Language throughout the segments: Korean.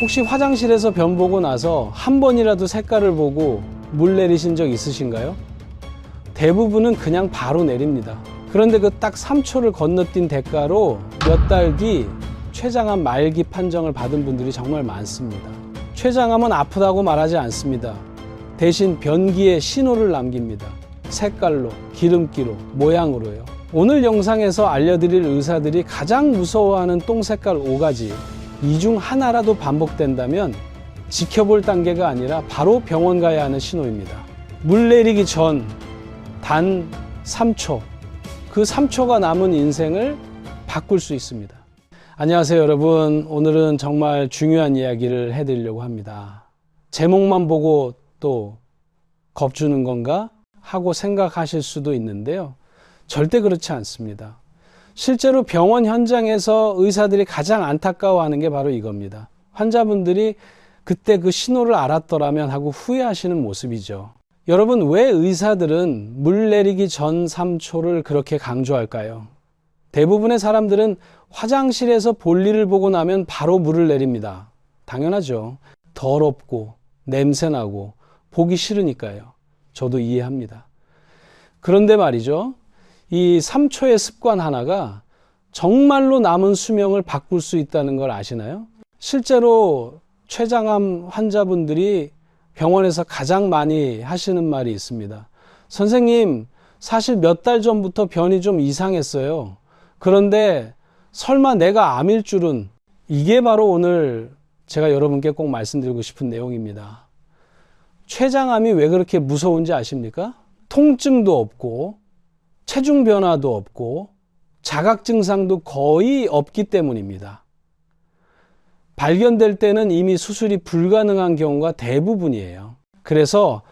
혹시 화장실에서 변 보고 나서 한 번이라도 색깔을 보고 물 내리신 적 있으신가요? 대부분은 그냥 바로 내립니다. 그런데 그 딱 3초를 건너뛴 대가로 몇 달 뒤 췌장암 말기 판정을 받은 분들이 정말 많습니다. 췌장암은 아프다고 말하지 않습니다. 대신 변기에 신호를 남깁니다. 색깔로, 기름기로, 모양으로요. 오늘 영상에서 알려드릴 의사들이 가장 무서워하는 똥 색깔 5가지, 이 중 하나라도 반복된다면 지켜볼 단계가 아니라 바로 병원 가야 하는 신호입니다. 물 내리기 전 단 3초, 그 3초가 남은 인생을 바꿀 수 있습니다. 안녕하세요 여러분. 오늘은 정말 중요한 이야기를 해드리려고 합니다. 제목만 보고 또 겁주는 건가 하고 생각하실 수도 있는데요. 절대 그렇지 않습니다. 실제로 병원 현장에서 의사들이 가장 안타까워하는 게 바로 이겁니다. 환자분들이 그때 그 신호를 알았더라면 하고 후회하시는 모습이죠. 여러분, 왜 의사들은 물 내리기 전 3초를 그렇게 강조할까요? 대부분의 사람들은 화장실에서 볼일을 보고 나면 바로 물을 내립니다. 당연하죠. 더럽고 냄새나고 보기 싫으니까요. 저도 이해합니다. 그런데 말이죠. 이 3초의 습관 하나가 정말로 남은 수명을 바꿀 수 있다는 걸 아시나요? 실제로 췌장암 환자분들이 병원에서 가장 많이 하시는 말이 있습니다. 선생님, 사실 몇 달 전부터 변이 좀 이상했어요. 그런데 설마 내가 암일 줄은. 이게 바로 오늘 제가 여러분께 꼭 말씀드리고 싶은 내용입니다. 췌장암이 왜 그렇게 무서운지 아십니까? 통증도 없고 체중 변화도 없고 자각 증상도 거의 없기 때문입니다. 발견될 때는 이미 수술이 불가능한 경우가 대부분이에요. 그래서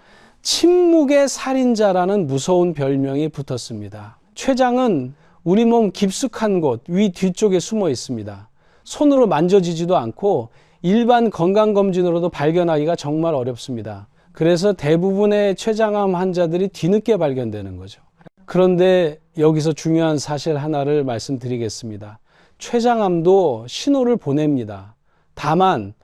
침묵의 살인자라는 무서운 별명이 붙었습니다. 췌장은 우리 몸 깊숙한 곳, 위 뒤쪽에 숨어 있습니다. 손으로 만져지지도 않고 일반 건강검진으로도 발견하기가 정말 어렵습니다. 그래서 대부분의 췌장암 환자들이 뒤늦게 발견되는 거죠. 그런데 여기서 중요한 사실 하나를 말씀드리겠습니다. 췌장암도 신호를 보냅니다. 다만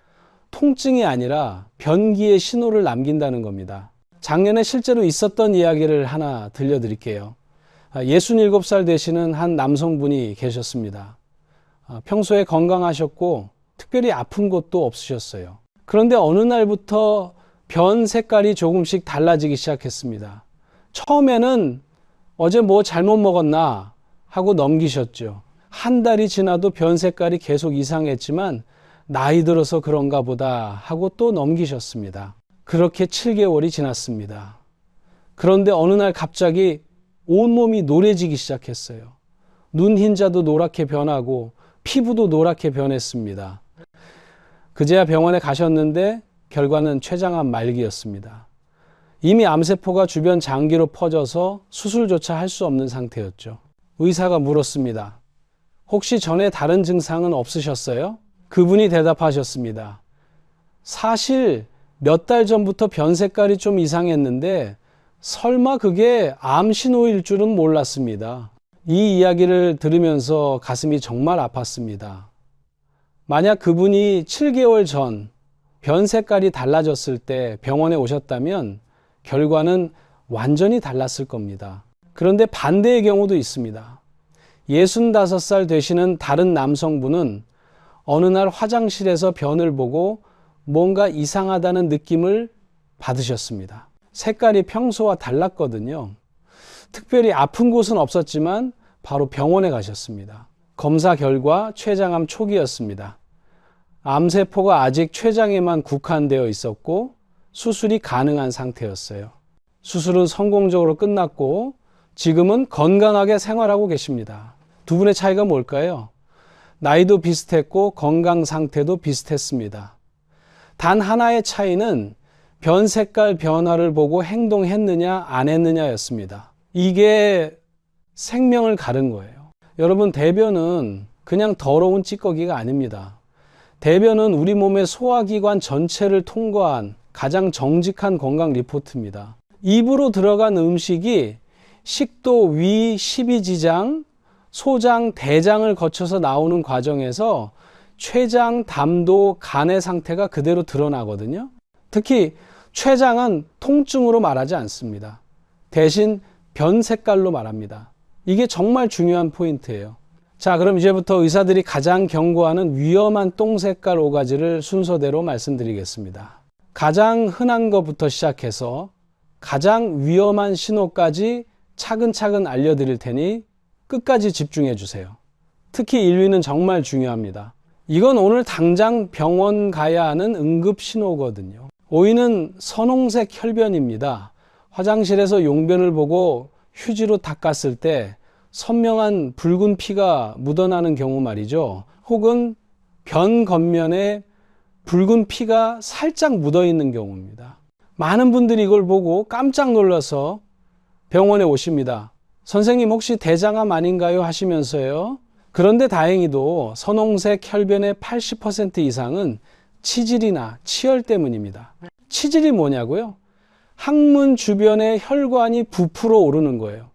통증이 아니라 변기에 신호를 남긴다는 겁니다. 작년에 실제로 있었던 이야기를 하나 들려드릴게요. 67살 되시는 한 남성분이 계셨습니다. 평소에 건강하셨고 특별히 아픈 곳도 없으셨어요. 그런데 어느 날부터 변 색깔이 조금씩 달라지기 시작했습니다. 처음에는 어제 뭐 잘못 먹었나 하고 넘기셨죠. 한 달이 지나도 변 색깔이 계속 이상했지만 나이 들어서 그런가 보다 하고 또 넘기셨습니다. 그렇게 7개월이 지났습니다. 그런데 어느 날 갑자기 온몸이 노래지기 시작했어요. 눈 흰자도 노랗게 변하고 피부도 노랗게 변했습니다. 그제야 병원에 가셨는데 결과는 췌장암 말기였습니다. 이미 암세포가 주변 장기로 퍼져서 수술조차 할 수 없는 상태였죠. 의사가 물었습니다. 혹시 전에 다른 증상은 없으셨어요? 그분이 대답하셨습니다. 사실 몇 달 전부터 변 색깔이 좀 이상했는데 설마 그게 암 신호일 줄은 몰랐습니다. 이 이야기를 들으면서 가슴이 정말 아팠습니다. 만약 그분이 7개월 전 변 색깔이 달라졌을 때 병원에 오셨다면 결과는 완전히 달랐을 겁니다. 그런데 반대의 경우도 있습니다. 65살 되시는 다른 남성분은 어느 날 화장실에서 변을 보고 뭔가 이상하다는 느낌을 받으셨습니다. 색깔이 평소와 달랐거든요. 특별히 아픈 곳은 없었지만 바로 병원에 가셨습니다. 검사 결과 췌장암 초기였습니다. 암세포가 아직 췌장에만 국한되어 있었고 수술이 가능한 상태였어요. 수술은 성공적으로 끝났고 지금은 건강하게 생활하고 계십니다. 두 분의 차이가 뭘까요? 나이도 비슷했고 건강 상태도 비슷했습니다. 단 하나의 차이는 변 색깔 변화를 보고 행동했느냐 안 했느냐였습니다. 이게 생명을 가른 거예요. 여러분, 대변은 그냥 더러운 찌꺼기가 아닙니다. 대변은 우리 몸의 소화기관 전체를 통과한 가장 정직한 건강 리포트입니다. 입으로 들어간 음식이 식도, 위, 십이지장, 소장, 대장을 거쳐서 나오는 과정에서 췌장, 담도, 간의 상태가 그대로 드러나거든요. 특히 췌장은 통증으로 말하지 않습니다. 대신 변 색깔로 말합니다. 이게 정말 중요한 포인트예요. 자, 그럼 이제부터 의사들이 가장 경고하는 위험한 똥 색깔 5가지를 순서대로 말씀드리겠습니다. 가장 흔한 것부터 시작해서 가장 위험한 신호까지 차근차근 알려드릴 테니 끝까지 집중해 주세요. 특히 1위는 정말 중요합니다. 이건 오늘 당장 병원 가야 하는 응급 신호거든요. 5위는 선홍색 혈변입니다. 화장실에서 용변을 보고 휴지로 닦았을 때 선명한 붉은 피가 묻어나는 경우 말이죠. 혹은 변 겉면에 붉은 피가 살짝 묻어 있는 경우입니다. 많은 분들이 이걸 보고 깜짝 놀라서 병원에 오십니다. 선생님 혹시 대장암 아닌가요? 하시면서요. 그런데 다행히도 선홍색 혈변의 80% 이상은 치질이나 치열 때문입니다. 치질이 뭐냐고요? 항문 주변에 혈관이 부풀어 오르는 거예요.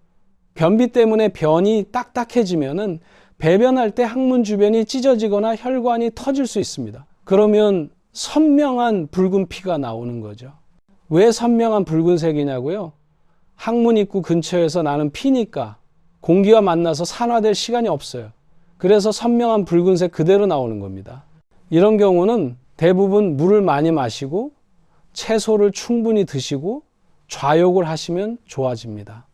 변비 때문에 변이 딱딱해지면은 배변할 때 항문 주변이 찢어지거나 혈관이 터질 수 있습니다. 그러면 선명한 붉은 피가 나오는 거죠. 왜 선명한 붉은색이냐고요? 항문 입구 근처에서 나는 피니까 공기와 만나서 산화될 시간이 없어요. 그래서 선명한 붉은색 그대로 나오는 겁니다. 이런 경우는 대부분 물을 많이 마시고 채소를 충분히 드시고 좌욕을 하시면 좋아집니다.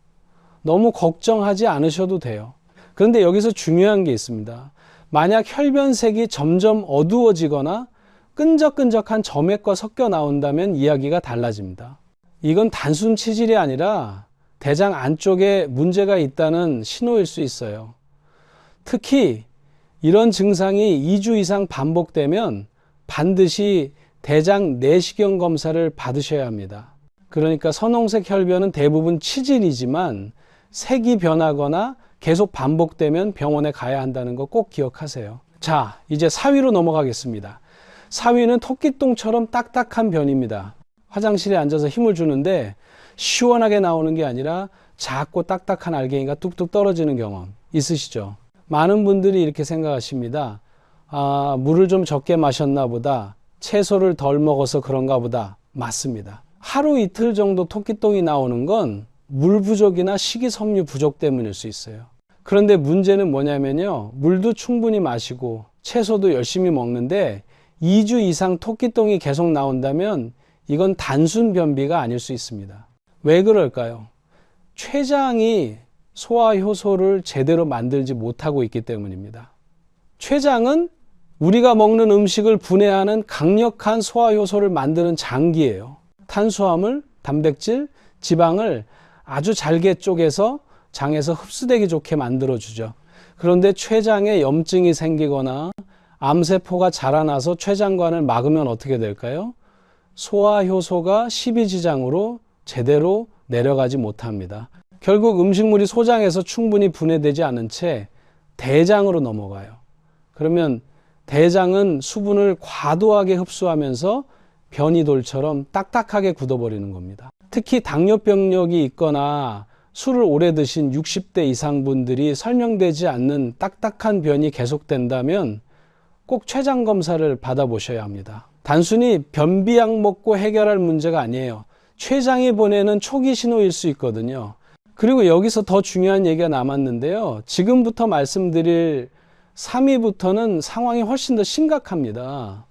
너무 걱정하지 않으셔도 돼요. 그런데 여기서 중요한 게 있습니다. 만약 혈변색이 점점 어두워지거나 끈적끈적한 점액과 섞여 나온다면 이야기가 달라집니다. 이건 단순 치질이 아니라 대장 안쪽에 문제가 있다는 신호일 수 있어요. 특히 이런 증상이 2주 이상 반복되면 반드시 대장 내시경 검사를 받으셔야 합니다. 그러니까 선홍색 혈변은 대부분 치질이지만 색이 변하거나 계속 반복되면 병원에 가야 한다는 거 꼭 기억하세요. 자, 이제 4위로 넘어가겠습니다. 4위는 토끼똥처럼 딱딱한 변입니다. 화장실에 앉아서 힘을 주는데 시원하게 나오는 게 아니라 작고 딱딱한 알갱이가 뚝뚝 떨어지는 경험 있으시죠? 많은 분들이 이렇게 생각하십니다. 아, 물을 좀 적게 마셨나 보다. 채소를 덜 먹어서 그런가 보다. 맞습니다. 하루 이틀 정도 토끼똥이 나오는 건 물 부족이나 식이섬유 부족 때문일 수 있어요. 그런데 문제는 뭐냐면요. 물도 충분히 마시고 채소도 열심히 먹는데 2주 이상 토끼똥이 계속 나온다면 이건 단순 변비가 아닐 수 있습니다. 왜 그럴까요? 췌장이 소화효소를 제대로 만들지 못하고 있기 때문입니다. 췌장은 우리가 먹는 음식을 분해하는 강력한 소화효소를 만드는 장기예요. 탄수화물, 단백질, 지방을 아주 잘게 쪼개서 장에서 흡수되기 좋게 만들어주죠. 그런데 췌장에 염증이 생기거나 암세포가 자라나서 췌장관을 막으면 어떻게 될까요? 소화효소가 십이지장으로 제대로 내려가지 못합니다. 결국 음식물이 소장에서 충분히 분해되지 않은 채 대장으로 넘어가요. 그러면 대장은 수분을 과도하게 흡수하면서 변이돌처럼 딱딱하게 굳어버리는 겁니다. 특히 당뇨병력이 있거나 술을 오래 드신 60대 이상 분들이 설명되지 않는 딱딱한 변이 계속된다면 꼭 췌장 검사를 받아보셔야 합니다. 단순히 변비약 먹고 해결할 문제가 아니에요. 췌장이 보내는 초기 신호일 수 있거든요. 그리고 여기서 더 중요한 얘기가 남았는데요. 지금부터 말씀드릴 3위부터는 상황이 훨씬 더 심각합니다.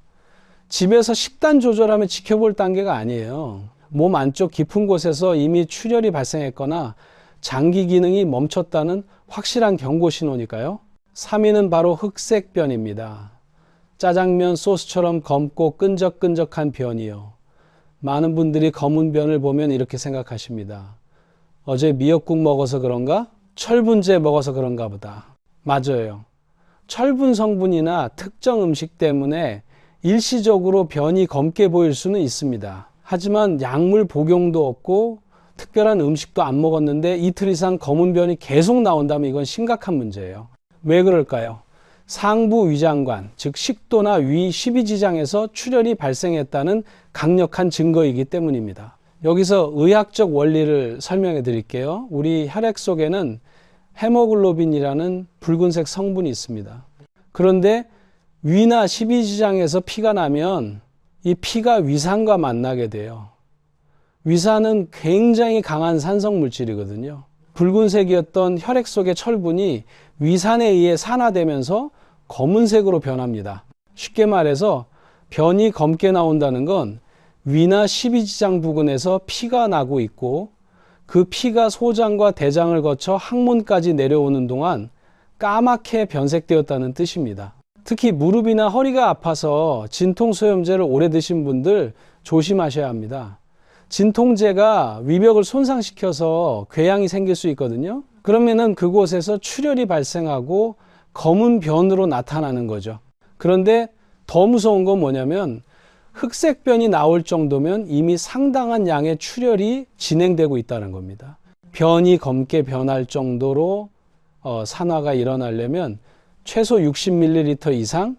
집에서 식단 조절하며 지켜볼 단계가 아니에요. 몸 안쪽 깊은 곳에서 이미 출혈이 발생했거나 장기 기능이 멈췄다는 확실한 경고 신호니까요. 3위는 바로 흑색변입니다. 짜장면 소스처럼 검고 끈적끈적한 변이요. 많은 분들이 검은 변을 보면 이렇게 생각하십니다. 어제 미역국 먹어서 그런가? 철분제 먹어서 그런가 보다. 맞아요. 철분 성분이나 특정 음식 때문에 일시적으로 변이 검게 보일 수는 있습니다. 하지만 약물 복용도 없고 특별한 음식도 안 먹었는데 이틀 이상 검은 변이 계속 나온다면 이건 심각한 문제예요. 왜 그럴까요? 상부 위장관, 즉 식도나 위 십이지장에서 출혈이 발생했다는 강력한 증거이기 때문입니다. 여기서 의학적 원리를 설명해 드릴게요. 우리 혈액 속에는 헤모글로빈이라는 붉은색 성분이 있습니다. 그런데 위나 십이지장에서 피가 나면 이 피가 위산과 만나게 돼요. 위산은 굉장히 강한 산성 물질이거든요. 붉은색이었던 혈액 속의 철분이 위산에 의해 산화되면서 검은색으로 변합니다. 쉽게 말해서 변이 검게 나온다는 건 위나 십이지장 부근에서 피가 나고 있고 그 피가 소장과 대장을 거쳐 항문까지 내려오는 동안 까맣게 변색되었다는 뜻입니다. 특히 무릎이나 허리가 아파서 진통소염제를 오래 드신 분들 조심하셔야 합니다. 진통제가 위벽을 손상시켜서 궤양이 생길 수 있거든요. 그러면은 그곳에서 출혈이 발생하고 검은 변으로 나타나는 거죠. 그런데 더 무서운 건 뭐냐면 흑색변이 나올 정도면 이미 상당한 양의 출혈이 진행되고 있다는 겁니다. 변이 검게 변할 정도로 산화가 일어나려면 최소 60ml 이상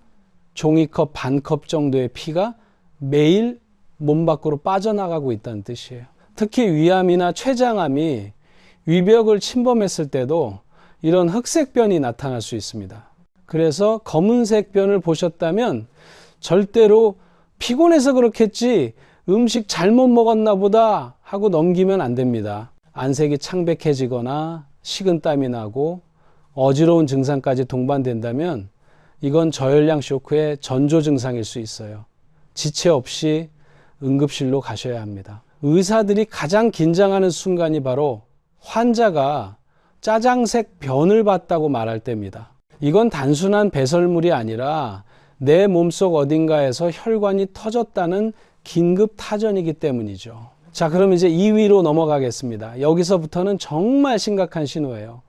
종이컵 반컵 정도의 피가 매일 몸 밖으로 빠져나가고 있다는 뜻이에요. 특히 위암이나 췌장암이 위벽을 침범했을 때도 이런 흑색변이 나타날 수 있습니다. 그래서 검은색 변을 보셨다면 절대로 피곤해서 그렇겠지 음식 잘못 먹었나 보다 하고 넘기면 안 됩니다. 안색이 창백해지거나 식은땀이 나고 어지러운 증상까지 동반된다면 이건 저혈량 쇼크의 전조 증상일 수 있어요. 지체 없이 응급실로 가셔야 합니다. 의사들이 가장 긴장하는 순간이 바로 환자가 짜장색 변을 봤다고 말할 때입니다. 이건 단순한 배설물이 아니라 내 몸속 어딘가에서 혈관이 터졌다는 긴급 타전이기 때문이죠. 자, 그럼 이제 2위로 넘어가겠습니다. 여기서부터는 정말 심각한 신호예요.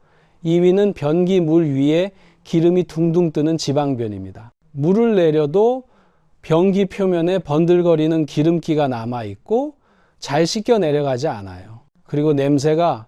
2위는 변기 물 위에 기름이 둥둥 뜨는 지방변입니다. 물을 내려도 변기 표면에 번들거리는 기름기가 남아있고 잘 씻겨 내려가지 않아요. 그리고 냄새가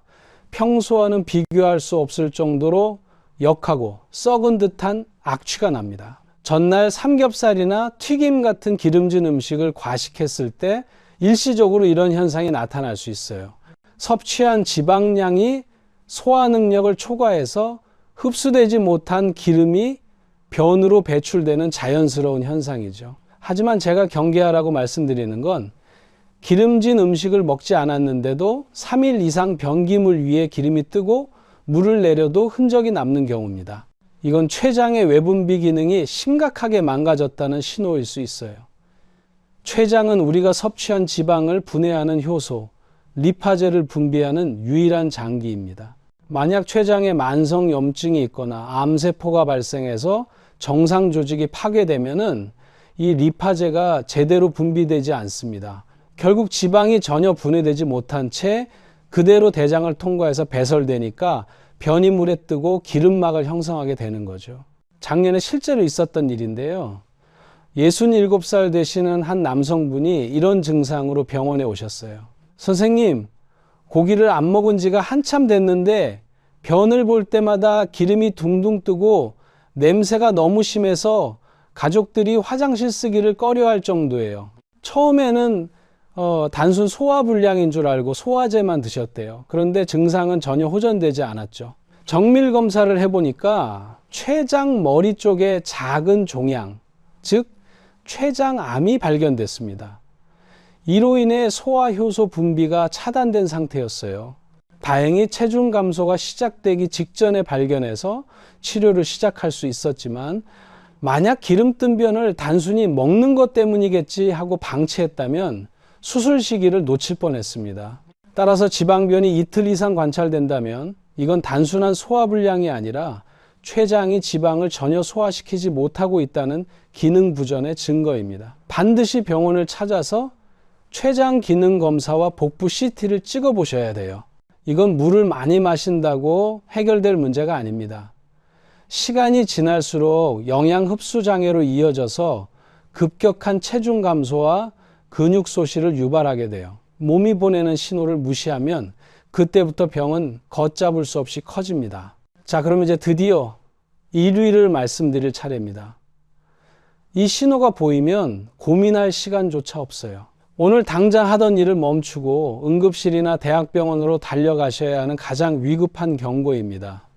평소와는 비교할 수 없을 정도로 역하고 썩은 듯한 악취가 납니다. 전날 삼겹살이나 튀김 같은 기름진 음식을 과식했을 때 일시적으로 이런 현상이 나타날 수 있어요. 섭취한 지방량이 소화 능력을 초과해서 흡수되지 못한 기름이 변으로 배출되는 자연스러운 현상이죠. 하지만 제가 경계하라고 말씀드리는 건 기름진 음식을 먹지 않았는데도 3일 이상 변기물 위에 기름이 뜨고 물을 내려도 흔적이 남는 경우입니다. 이건 췌장의 외분비 기능이 심각하게 망가졌다는 신호일 수 있어요. 췌장은 우리가 섭취한 지방을 분해하는 효소, 리파제를 분비하는 유일한 장기입니다. 만약 췌장에 만성 염증이 있거나 암세포가 발생해서 정상 조직이 파괴되면은 이 리파제가 제대로 분비되지 않습니다. 결국 지방이 전혀 분해되지 못한 채 그대로 대장을 통과해서 배설되니까 변이 물에 뜨고 기름막을 형성하게 되는 거죠. 작년에 실제로 있었던 일인데요. 67살 되시는 한 남성분이 이런 증상으로 병원에 오셨어요. 선생님, 고기를 안 먹은 지가 한참 됐는데 변을 볼 때마다 기름이 둥둥 뜨고 냄새가 너무 심해서 가족들이 화장실 쓰기를 꺼려할 정도예요. 처음에는 단순 소화불량인 줄 알고 소화제만 드셨대요. 그런데 증상은 전혀 호전되지 않았죠. 정밀 검사를 해보니까 췌장 머리 쪽에 작은 종양, 즉 췌장암이 발견됐습니다. 이로 인해 소화효소 분비가 차단된 상태였어요. 다행히 체중 감소가 시작되기 직전에 발견해서 치료를 시작할 수 있었지만 만약 기름뜬 변을 단순히 먹는 것 때문이겠지 하고 방치했다면 수술 시기를 놓칠 뻔했습니다. 따라서 지방변이 이틀 이상 관찰된다면 이건 단순한 소화불량이 아니라 췌장이 지방을 전혀 소화시키지 못하고 있다는 기능 부전의 증거입니다. 반드시 병원을 찾아서 췌장 기능 검사와 복부 CT를 찍어 보셔야 돼요. 이건 물을 많이 마신다고 해결될 문제가 아닙니다. 시간이 지날수록 영양 흡수 장애로 이어져서 급격한 체중 감소와 근육 소실을 유발하게 돼요. 몸이 보내는 신호를 무시하면 그때부터 병은 걷잡을 수 없이 커집니다. 자, 그럼 이제 드디어 1위를 말씀드릴 차례입니다. 이 신호가 보이면 고민할 시간조차 없어요. 오늘 당장 하던 일을 멈추고 응급실이나 대학병원으로 달려가셔야 하는 가장 위급한 경고입니다.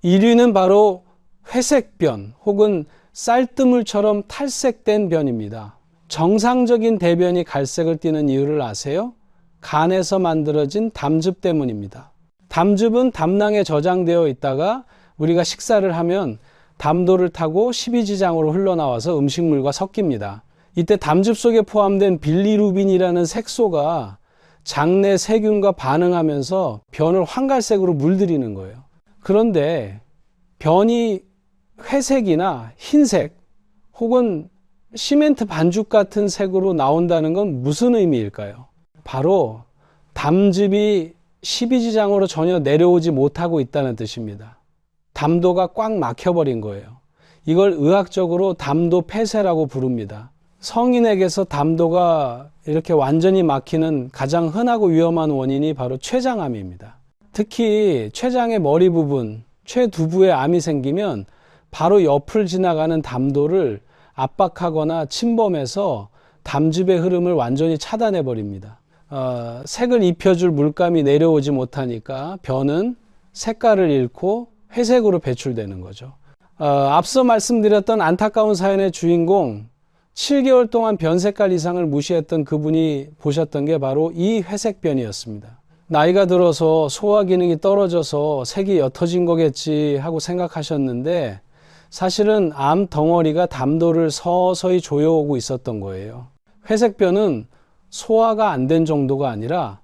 1위는 바로 회색변 혹은 쌀뜨물처럼 탈색된 변입니다. 정상적인 대변이 갈색을 띠는 이유를 아세요? 간에서 만들어진 담즙 때문입니다. 담즙은 담낭에 저장되어 있다가 우리가 식사를 하면 담도를 타고 십이지장으로 흘러나와서 음식물과 섞입니다. 이때 담즙 속에 포함된 빌리루빈이라는 색소가 장내 세균과 반응하면서 변을 황갈색으로 물들이는 거예요. 그런데 변이 회색이나 흰색 혹은 시멘트 반죽 같은 색으로 나온다는 건 무슨 의미일까요? 바로 담즙이 십이지장으로 전혀 내려오지 못하고 있다는 뜻입니다. 담도가 꽉 막혀버린 거예요. 이걸 의학적으로 담도 폐쇄라고 부릅니다. 성인에게서 담도가 이렇게 완전히 막히는 가장 흔하고 위험한 원인이 바로 췌장암입니다. 특히 췌장의 머리 부분, 췌두부에 암이 생기면 바로 옆을 지나가는 담도를 압박하거나 침범해서 담즙의 흐름을 완전히 차단해 버립니다. 색을 입혀줄 물감이 내려오지 못하니까 변은 색깔을 잃고 회색으로 배출되는 거죠. 앞서 말씀드렸던 안타까운 사연의 주인공, 7개월 동안 변 색깔 이상을 무시했던 그분이 보셨던 게 바로 이 회색변이었습니다. 나이가 들어서 소화 기능이 떨어져서 색이 옅어진 거겠지 하고 생각하셨는데 사실은 암 덩어리가 담도를 서서히 조여오고 있었던 거예요. 회색변은 소화가 안 된 정도가 아니라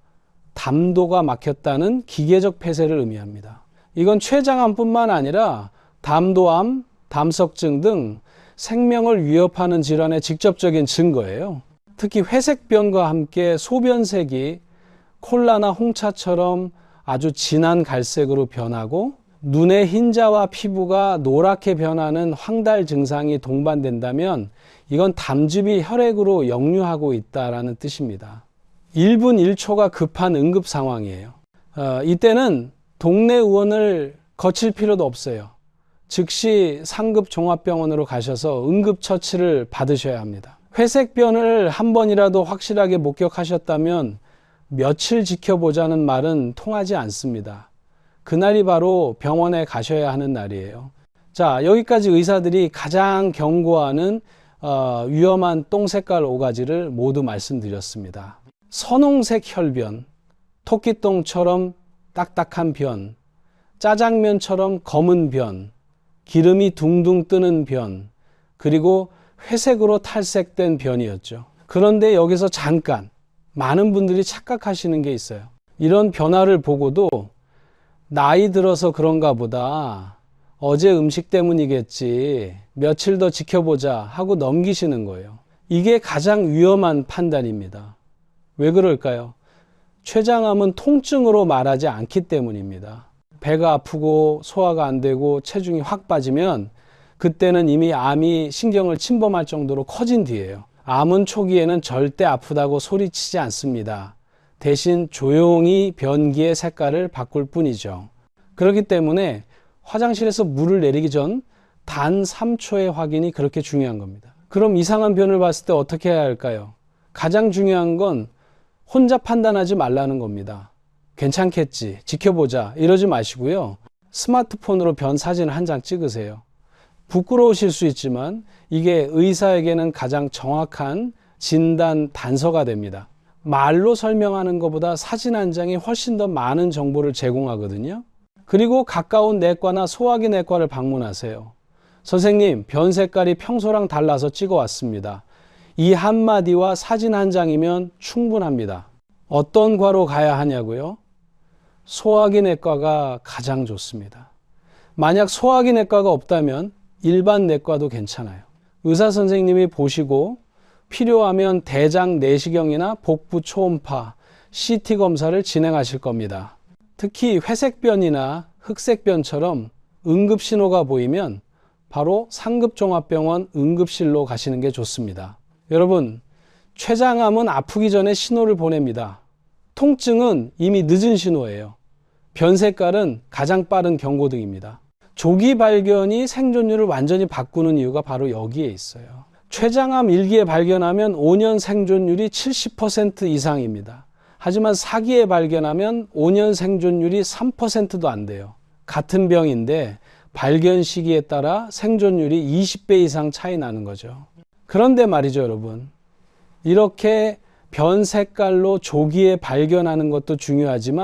담도가 막혔다는 기계적 폐쇄를 의미합니다. 이건 췌장암뿐만 아니라 담도암, 담석증 등 생명을 위협하는 질환의 직접적인 증거예요. 특히 회색변과 함께 소변색이 콜라나 홍차처럼 아주 진한 갈색으로 변하고 눈의 흰자와 피부가 노랗게 변하는 황달 증상이 동반된다면 이건 담즙이 혈액으로 역류하고 있다는 뜻입니다. 1분 1초가 급한 응급 상황이에요. 이때는 동네 의원을 거칠 필요도 없어요. 즉시 상급 종합병원으로 가셔서 응급처치를 받으셔야 합니다. 회색변을 한 번이라도 확실하게 목격하셨다면 며칠 지켜보자는 말은 통하지 않습니다. 그날이 바로 병원에 가셔야 하는 날이에요. 자, 여기까지 의사들이 가장 경고하는 위험한 똥색깔 5가지를 모두 말씀드렸습니다. 선홍색 혈변, 토끼똥처럼 딱딱한 변, 짜장면처럼 검은 변, 기름이 둥둥 뜨는 변, 그리고 회색으로 탈색된 변이었죠. 그런데 여기서 잠깐 많은 분들이 착각하시는 게 있어요. 이런 변화를 보고도 나이 들어서 그런가 보다, 어제 음식 때문이겠지, 며칠 더 지켜보자 하고 넘기시는 거예요. 이게 가장 위험한 판단입니다. 왜 그럴까요? 췌장암은 통증으로 말하지 않기 때문입니다. 배가 아프고 소화가 안 되고 체중이 확 빠지면 그때는 이미 암이 신경을 침범할 정도로 커진 뒤에요. 암은 초기에는 절대 아프다고 소리치지 않습니다. 대신 조용히 변기의 색깔을 바꿀 뿐이죠. 그렇기 때문에 화장실에서 물을 내리기 전 단 3초의 확인이 그렇게 중요한 겁니다. 그럼 이상한 변을 봤을 때 어떻게 해야 할까요? 가장 중요한 건 혼자 판단하지 말라는 겁니다. 괜찮겠지, 지켜보자 이러지 마시고요. 스마트폰으로 변 사진을 한 장 찍으세요. 부끄러우실 수 있지만 이게 의사에게는 가장 정확한 진단 단서가 됩니다. 말로 설명하는 것보다 사진 한 장이 훨씬 더 많은 정보를 제공하거든요. 그리고 가까운 내과나 소화기 내과를 방문하세요. 선생님, 변 색깔이 평소랑 달라서 찍어왔습니다. 이 한마디와 사진 한 장이면 충분합니다. 어떤 과로 가야 하냐고요? 소화기 내과가 가장 좋습니다. 만약 소화기 내과가 없다면 일반 내과도 괜찮아요. 의사 선생님이 보시고 필요하면 대장 내시경이나 복부 초음파, CT 검사를 진행하실 겁니다. 특히 회색변이나 흑색변처럼 응급신호가 보이면 바로 상급종합병원 응급실로 가시는 게 좋습니다. 여러분, 췌장암은 아프기 전에 신호를 보냅니다. 통증은 이미 늦은 신호예요. 변 색깔은 가장 빠른 경고등입니다. 조기 발견이 생존율을 완전히 바꾸는 이유가 바로 여기에 있어요. 췌장암 1기에 발견하면 5년 생존율이 70% 이상입니다. 하지만 4기에 발견하면 5년 생존율이 3%도 안 돼요. 같은 병인데 발견 시기에 따라 생존율이 20배 이상 차이 나는 거죠. 그런데 말이죠, 여러분. 이렇게 변 색깔로 조기에 발견하는 것도 중요하지만